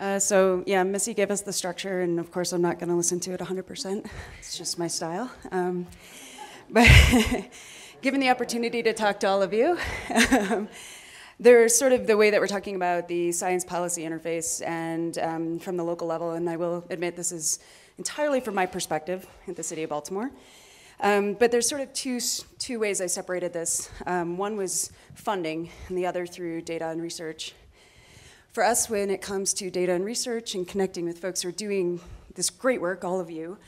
So yeah, Missy gave us the structure, and of course I'm not going to listen to it 100%. It's just my style. But given the opportunity to talk to all of you, there's sort of the way that we're talking about the science policy interface and from the local level, and I will admit this is entirely from my perspective at the City of Baltimore. But there's sort of two ways I separated this. One was funding, and the other through data and research. For us, when it comes to data and research and connecting with folks who are doing this great work, all of you,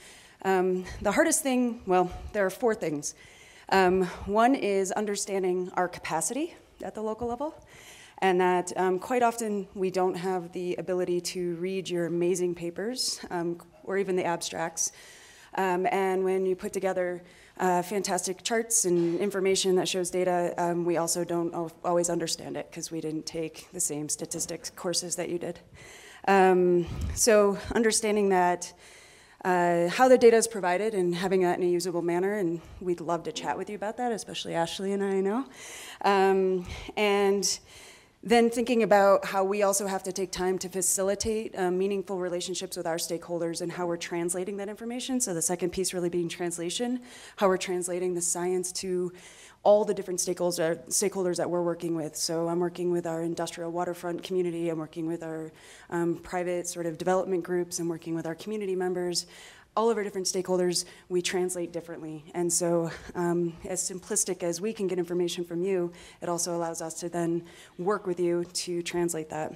the hardest thing, well, there are four things. One is understanding our capacity at the local level, and that quite often we don't have the ability to read your amazing papers or even the abstracts. And when you put together fantastic charts and information that shows data, we also don't always understand it because we didn't take the same statistics courses that you did. So understanding that, how the data is provided and having that in a usable manner, and we'd love to chat with you about that, especially Ashley and I know. And then thinking about how we also have to take time to facilitate meaningful relationships with our stakeholders and how we're translating that information. So the second piece really being translation, how we're translating the science to all the different stakeholders that we're working with. So I'm working with our industrial waterfront community, I'm working with our private sort of development groups, I'm working with our community members. All of our different stakeholders, we translate differently. And so as simplistic as we can get information from you, it also allows us to then work with you to translate that.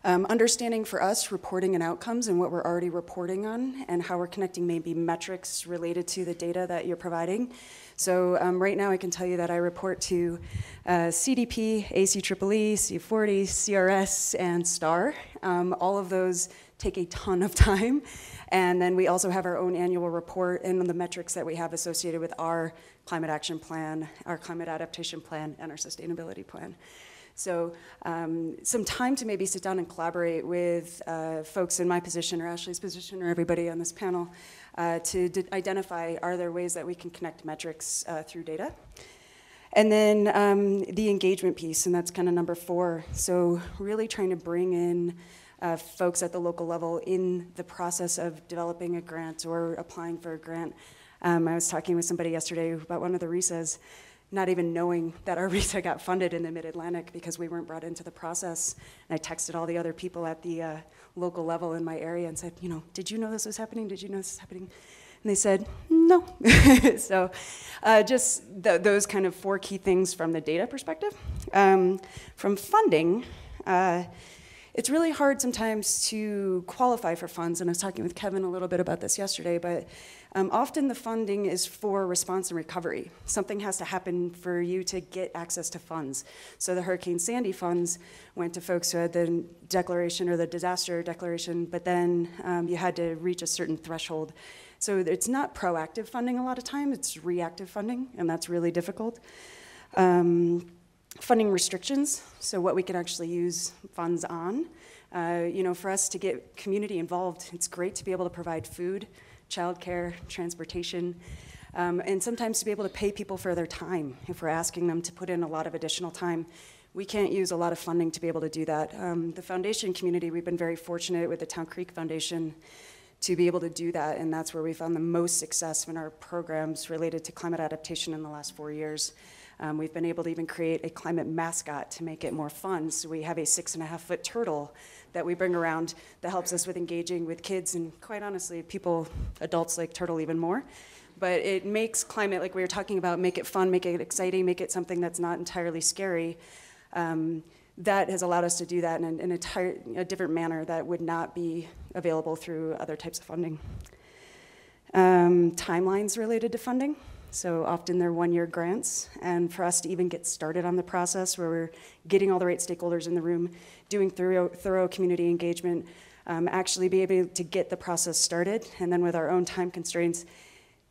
Understanding for us reporting and outcomes and what we're already reporting on and how we're connecting maybe metrics related to the data that you're providing. So right now I can tell you that I report to CDP, ACEEE, C40, CRS, and STAR. All of those take a ton of time. And then we also have our own annual report and the metrics that we have associated with our climate action plan, our climate adaptation plan, and our sustainability plan. So some time to maybe sit down and collaborate with folks in my position or Ashley's position or everybody on this panel to identify, are there ways that we can connect metrics through data? And then the engagement piece, and that's kind of number 4. So really trying to bring in folks at the local level in the process of developing a grant or applying for a grant. I was talking with somebody yesterday about one of the RESAs, not even knowing that our RESA got funded in the Mid-Atlantic because we weren't brought into the process. And I texted all the other people at the local level in my area and said, you know, did you know this was happening? Did you know this was happening? And they said, no. So just those kind of 4 key things from the data perspective. From funding, it's really hard sometimes to qualify for funds, and I was talking with Kevin a little bit about this yesterday, but often the funding is for response and recovery. Something has to happen for you to get access to funds. So the Hurricane Sandy funds went to folks who had the declaration or the disaster declaration, but then you had to reach a certain threshold. So it's not proactive funding a lot of time, it's reactive funding, and that's really difficult. Funding restrictions, so what we can actually use funds on. You know, for us to get community involved, it's great to be able to provide food, childcare, transportation, and sometimes to be able to pay people for their time if we're asking them to put in a lot of additional time. We can't use a lot of funding to be able to do that. The foundation community, we've been very fortunate with the Town Creek Foundation to be able to do that, and that's where we found the most success in our programs related to climate adaptation in the last 4 years. We've been able to even create a climate mascot to make it more fun. So we have a 6.5-foot turtle that we bring around that helps us with engaging with kids and, quite honestly, people, adults like turtle even more. But it makes climate, like we were talking about, make it fun, make it exciting, make it something that's not entirely scary. That has allowed us to do that in a different manner that would not be available through other types of funding. Timelines related to funding. So often they're 1-year grants, and for us to even get started on the process where we're getting all the right stakeholders in the room, doing thorough community engagement, actually be able to get the process started, and then with our own time constraints,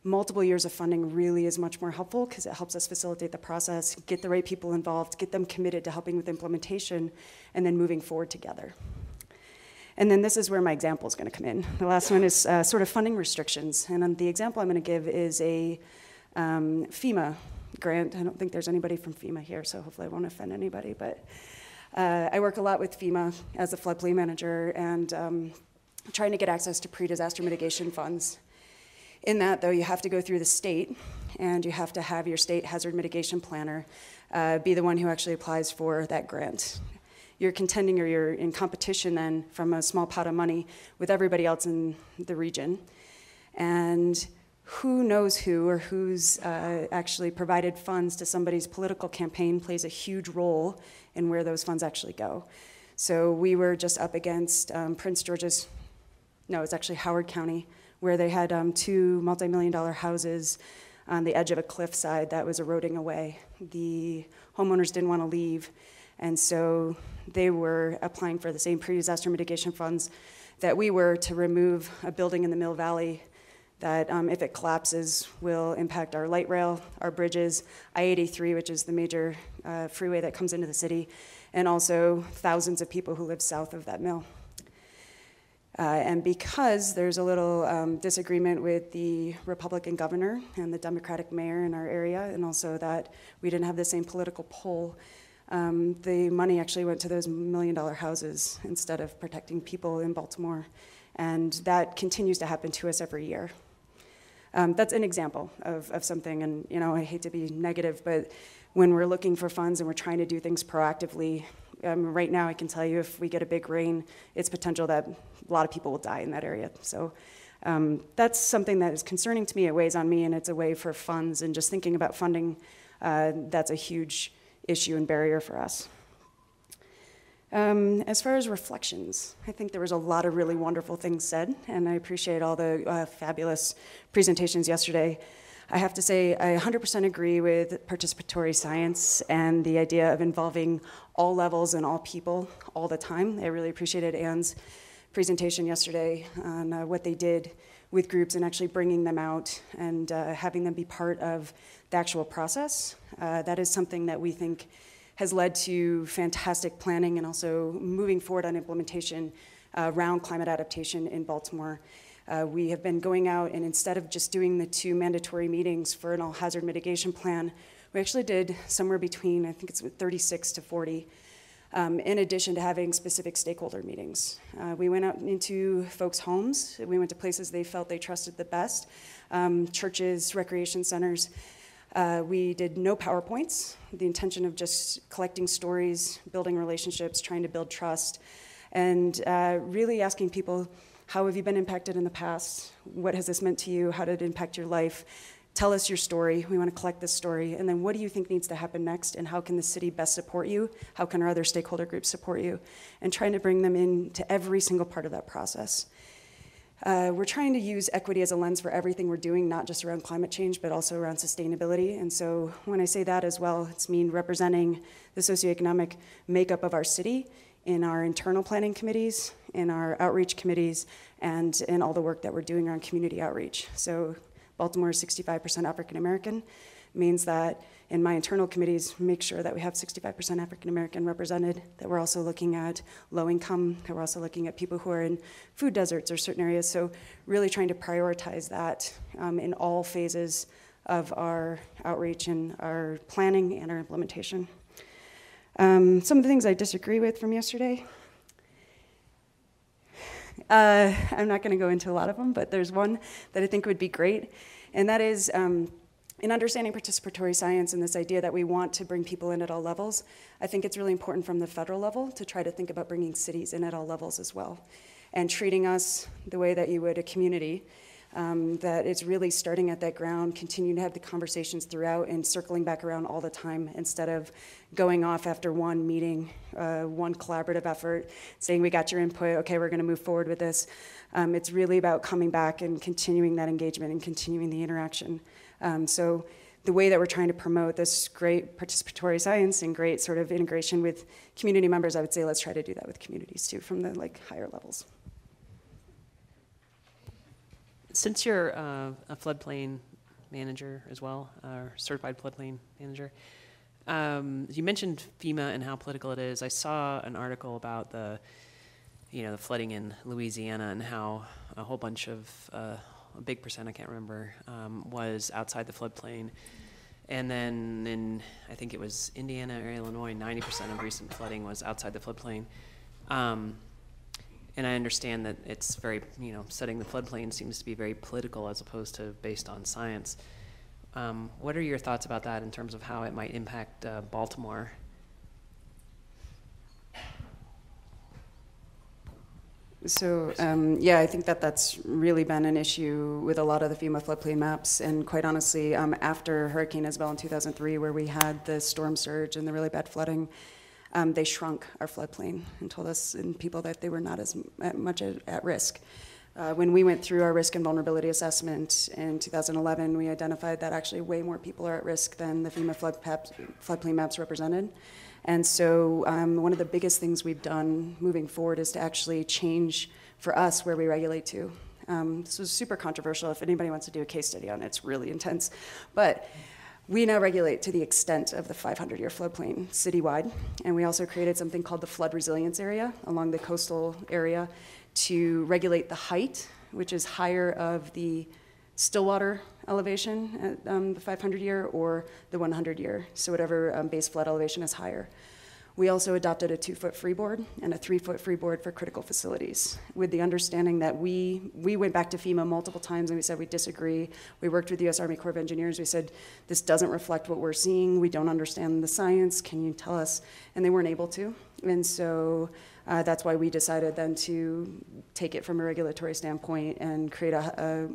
multiple years of funding really is much more helpful because it helps us facilitate the process, get the right people involved, get them committed to helping with implementation, and then moving forward together. And then this is where my example is going to come in. The last one is sort of funding restrictions, and the example I'm going to give is a FEMA grant. I don't think there's anybody from FEMA here, so hopefully I won't offend anybody, but I work a lot with FEMA as a floodplain manager and trying to get access to pre-disaster mitigation funds. In that, though, you have to go through the state, and you have to have your state hazard mitigation planner be the one who actually applies for that grant. You're contending, or you're in competition then from a small pot of money with everybody else in the region. And who knows who or who's actually provided funds to somebody's political campaign plays a huge role in where those funds actually go. So we were just up against Prince George's, no, it's actually Howard County, where they had 2 multi-million-dollar houses on the edge of a cliffside that was eroding away. The homeowners didn't want to leave, and so they were applying for the same pre-disaster mitigation funds that we were to remove a building in the Mill Valley that, if it collapses, will impact our light rail, our bridges, I-83, which is the major freeway that comes into the city, and also thousands of people who live south of that mill. And because there's a little disagreement with the Republican governor and the Democratic mayor in our area, and also that we didn't have the same political pull, the money actually went to those million-dollar houses instead of protecting people in Baltimore. And that continues to happen to us every year. That's an example of something, and I hate to be negative, but when we're looking for funds and we're trying to do things proactively, right now I can tell you if we get a big rain, it's potential that a lot of people will die in that area. So that's something that is concerning to me. It weighs on me, and it's a way for funds, and just thinking about funding, that's a huge issue and barrier for us. As far as reflections, I think there was a lot of really wonderful things said, and I appreciate all the fabulous presentations yesterday. I have to say I 100% agree with participatory science and the idea of involving all levels and all people all the time. I really appreciated Anne's presentation yesterday on what they did with groups and actually bringing them out and having them be part of the actual process. That is something that we think has led to fantastic planning and also moving forward on implementation around climate adaptation in Baltimore. We have been going out, and instead of just doing the 2 mandatory meetings for an all-hazard mitigation plan, we actually did somewhere between, I think it's 36 to 40, in addition to having specific stakeholder meetings. We went out into folks' homes. We went to places they felt they trusted the best, churches, recreation centers. We did no PowerPoints, the intention of just collecting stories, building relationships, trying to build trust, and really asking people, how have you been impacted in the past? What has this meant to you? How did it impact your life? Tell us your story. We want to collect this story. And then what do you think needs to happen next? And how can the city best support you? How can our other stakeholder groups support you? And trying to bring them into every single part of that process. We're trying to use equity as a lens for everything we're doing, not just around climate change, but also around sustainability. And so when I say that as well, it's mean representing the socioeconomic makeup of our city in our internal planning committees, in our outreach committees, and in all the work that we're doing around community outreach. So Baltimore is 65% African American, means that in my internal committees, make sure that we have 65% African American represented, that we're also looking at low income, that we're also looking at people who are in food deserts or certain areas. So really trying to prioritize that in all phases of our outreach and our planning and our implementation. Some of the things I disagree with from yesterday, I'm not going to go into a lot of them, but there's one that I think would be great, and that is in understanding participatory science and this idea that we want to bring people in at all levels. I think it's really important from the federal level to try to think about bringing cities in at all levels as well, and treating us the way that you would a community. That it's really starting at that ground, continuing to have the conversations throughout and circling back around all the time instead of going off after one meeting, one collaborative effort, saying we got your input, okay, we're gonna move forward with this. It's really about coming back and continuing that engagement and continuing the interaction. So the way that we're trying to promote this great participatory science and great sort of integration with community members, I would say let's try to do that with communities too from the higher levels. Since you're a floodplain manager as well, or certified floodplain manager, you mentioned FEMA and how political it is. I saw an article about the flooding in Louisiana and how a whole bunch of, a big percent, I can't remember, was outside the floodplain. And then in, I think it was Indiana or Illinois, 90% of recent flooding was outside the floodplain. And I understand that it's very, studying the floodplain seems to be very political as opposed to based on science. What are your thoughts about that in terms of how it might impact Baltimore? So, yeah, I think that that's really been an issue with a lot of the FEMA floodplain maps. And quite honestly, after Hurricane Isabel in 2003, where we had the storm surge and the really bad flooding, they shrunk our floodplain and told us and people that they were not as much at risk. When we went through our risk and vulnerability assessment in 2011, we identified that actually way more people are at risk than the FEMA floodplain maps represented. And so one of the biggest things we've done moving forward is to actually change for us where we regulate to. This was super controversial. If anybody wants to do a case study on it, it's really intense. But we now regulate to the extent of the 500-year floodplain citywide. And we also created something called the flood resilience area along the coastal area to regulate the height, which is higher of the stillwater elevation at the 500-year or the 100-year, so whatever base flood elevation is higher. We also adopted a 2-foot freeboard and a 3-foot freeboard for critical facilities, with the understanding that we went back to FEMA multiple times and we said we disagree. We worked with the U.S. Army Corps of Engineers. We said, this doesn't reflect what we're seeing. We don't understand the science. Can you tell us? And they weren't able to. And so that's why we decided then to take it from a regulatory standpoint and create our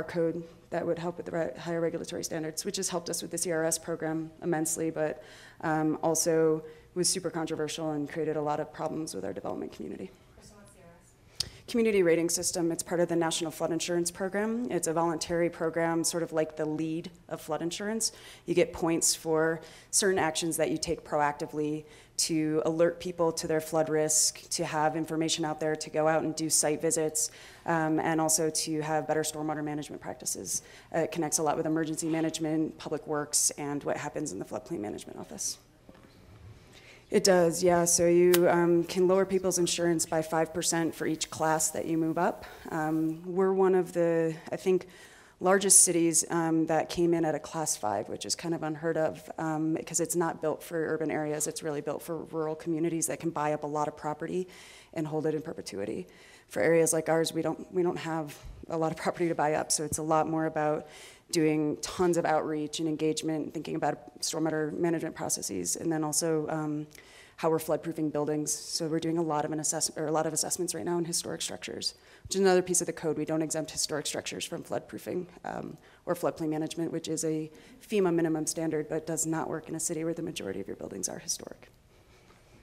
code that would help with the higher regulatory standards, which has helped us with the CRS program immensely, but also was super controversial and created a lot of problems with our development community. Community rating system, it's part of the National Flood Insurance Program. It's a voluntary program, sort of like the LEAD of flood insurance. You get points for certain actions that you take proactively to alert people to their flood risk, to have information out there, to go out and do site visits, and also to have better stormwater management practices. It connects a lot with emergency management, public works, and what happens in the floodplain management office. It does, yeah. So you can lower people's insurance by 5% for each class that you move up. We're one of the, I think, largest cities that came in at a class 5, which is kind of unheard of because it's not built for urban areas. It's really built for rural communities that can buy up a lot of property and hold it in perpetuity. For areas like ours, we don't have a lot of property to buy up, so it's a lot more about doing tons of outreach and engagement, thinking about stormwater management processes, and then also how we're flood-proofing buildings. So we're doing a lot of assessments right now in historic structures, which is another piece of the code. We don't exempt historic structures from flood-proofing or floodplain management, which is a FEMA minimum standard, but does not work in a city where the majority of your buildings are historic.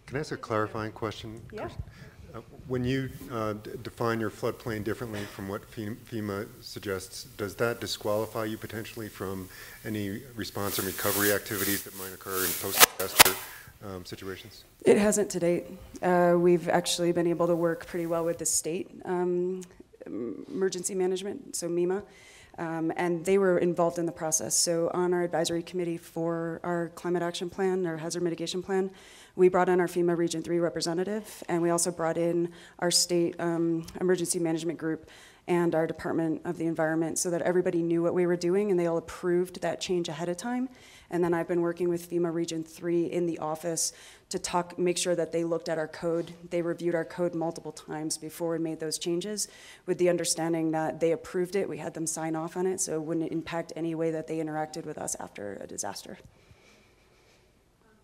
Can I ask a clarifying question? Yeah. When you define your floodplain differently from what FEMA suggests, does that disqualify you potentially from any response and recovery activities that might occur in post-disaster situations? It hasn't to date. We've actually been able to work pretty well with the state emergency management, so MEMA, and they were involved in the process. So on our advisory committee for our climate action plan, our hazard mitigation plan, we brought in our FEMA Region 3 representative, and we also brought in our state emergency management group and our Department of the Environment so that everybody knew what we were doing and they all approved that change ahead of time. And then I've been working with FEMA Region 3 in the office to make sure that they looked at our code. They reviewed our code multiple times before we made those changes with the understanding that they approved it. We had them sign off on it, so it wouldn't impact any way that they interacted with us after a disaster.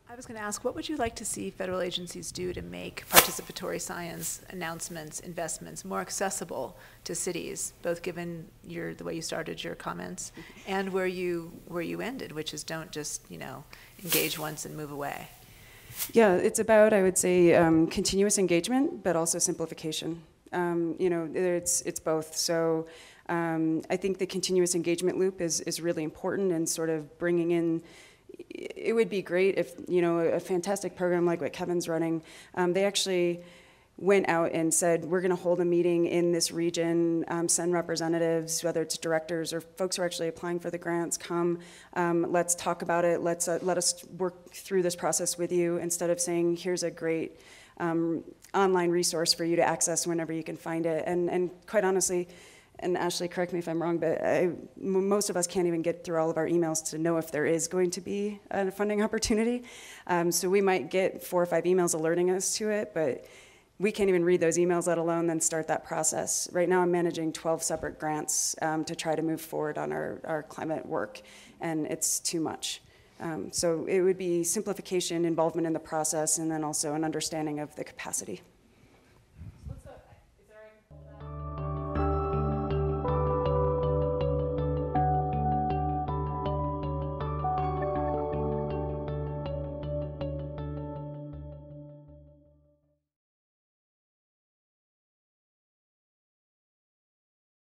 I was going to ask, what would you like to see federal agencies do to make participatory science announcements, investments more accessible to cities, both given the way you started your comments and where you ended, which is don't just engage once and move away? Yeah, it's about, I would say, continuous engagement, but also simplification. It's both. So I think the continuous engagement loop is really important and sort of bringing in. It would be great if, a fantastic program like what Kevin's running, they actually went out and said, we're going to hold a meeting in this region, send representatives, whether it's directors or folks who are actually applying for the grants, come, let's talk about it, let us work through this process with you, instead of saying, here's a great online resource for you to access whenever you can find it. And quite honestly, and Ashley, correct me if I'm wrong, but most of us can't even get through all of our emails to know if there is going to be a funding opportunity. So we might get 4 or 5 emails alerting us to it, but we can't even read those emails, let alone then start that process. Right now I'm managing 12 separate grants to try to move forward on our climate work, and it's too much. So it would be simplification, involvement in the process, and then also an understanding of the capacity.